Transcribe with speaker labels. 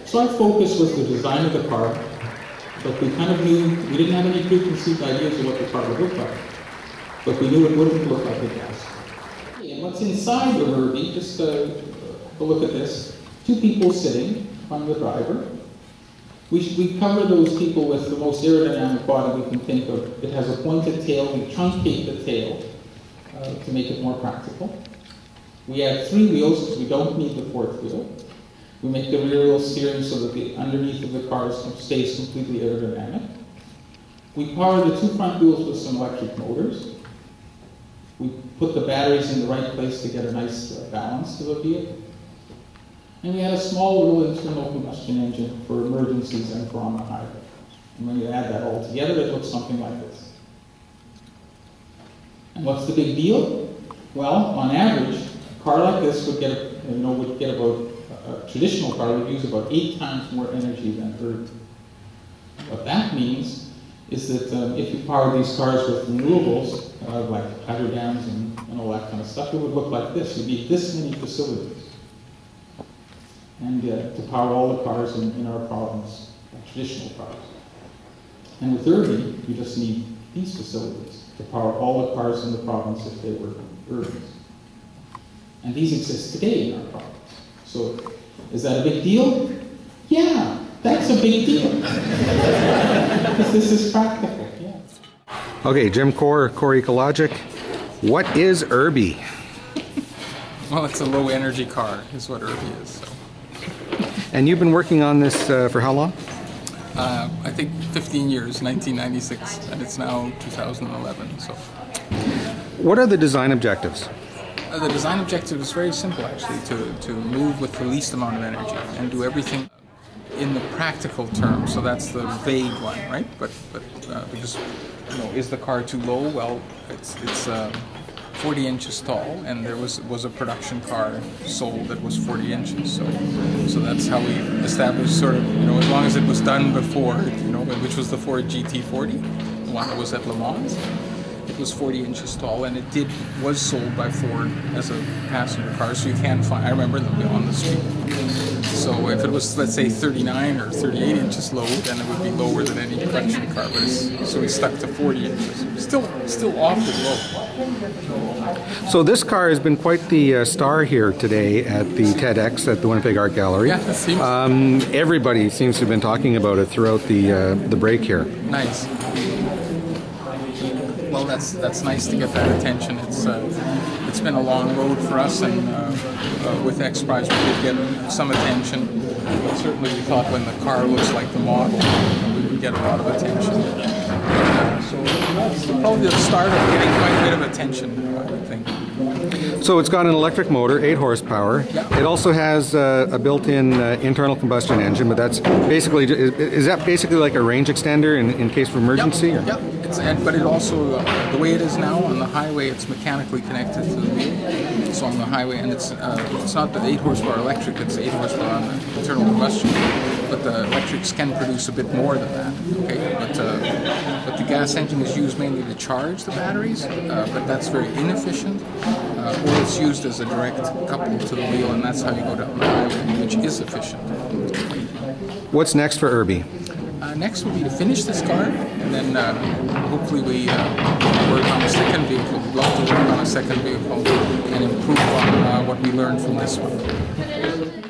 Speaker 1: So our focus was the design of the car, but we kind of knew, we didn't have any preconceived ideas of what the car would look like, but we knew it wouldn't look like a gas. And what's inside the Urbee, just have a look at this. Two people sitting on the driver. We cover those people with the most aerodynamic body we can think of. It has a pointed tail. We truncate the tail to make it more practical. We have 3 wheels because we don't need the 4th wheel. We make the rear wheel steering so that the underneath of the car stays completely aerodynamic. We power the 2 front wheels with some electric motors. We put the batteries in the right place to get a nice balance to the vehicle. And we had a small little internal combustion engine for emergencies and for on the highway. And when you add that all together, it looks something like this. And what's the big deal? Well, on average, a car like this would get about, a traditional car would use about 8 times more energy than Urbee. What that means is that if you power these cars with renewables, like hydrodams and all that kind of stuff, it would look like this. You'd need this many facilities. And to power all the cars in our province, traditional cars. And with Urbee, you just need these facilities to power all the cars in the province if they were Urbees. And these exist today in our province. So, is that a big deal? Yeah, that's a big deal. Because this is practical, yeah.
Speaker 2: Okay, Jim Core Ecologic. What is Urbee?
Speaker 3: Well, it's a low energy car, is what Urbee is. So.
Speaker 2: And you've been working on this for how long?
Speaker 3: I think 15 years, 1996, and it's now 2011. So,
Speaker 2: what are the design objectives?
Speaker 3: The design objective is very simple, actually, to move with the least amount of energy and do everything in the practical terms. So that's the vague one, right? But because is the car too low? Well, it's 40 inches tall, and there was a production car sold that was 40 inches. So that's how we established sort of, as long as it was done before, which was the Ford GT40, the one that was at Le Mans. It was 40 inches tall, and it was sold by Ford as a passenger car, so you can find, I remember them on the street. So if it was, let's say, 39 or 38 inches low, then it would be lower than any production car, but so we stuck to 40 inches. Still awfully low.
Speaker 2: So this car has been quite the star here today at the TEDx at the Winnipeg Art Gallery.
Speaker 3: Yeah, it seems.
Speaker 2: Everybody seems to have been talking about it throughout the break here.
Speaker 3: Nice. Well, that's nice to get that attention. It's been a long road for us, and with X Prize we did get some attention. But certainly we thought when the car looks like the model, we would get a lot of attention. So that's probably the start of getting quite a bit of attention, I would think.
Speaker 2: So it's got an electric motor, 8 horsepower.
Speaker 3: Yeah.
Speaker 2: It also has a built-in internal combustion engine, but that's basically, is that basically like a range extender in case of emergency?
Speaker 3: Yep. But it also, the way it is now on the highway, it's mechanically connected to the wheel. So on the highway, and it's not the 8 horsepower electric, it's 8 horsepower on the internal combustion. But the electrics can produce a bit more than that. Okay, but the gas engine is used mainly to charge the batteries, but that's very inefficient. Or it's used as a direct couple to the wheel, and that's how you go down the highway, which is efficient.
Speaker 2: What's next for Urbee?
Speaker 3: Next will be to finish this car, and then hopefully we work on a second vehicle. We'd love to work on a second vehicle and improve on what we learned from this one.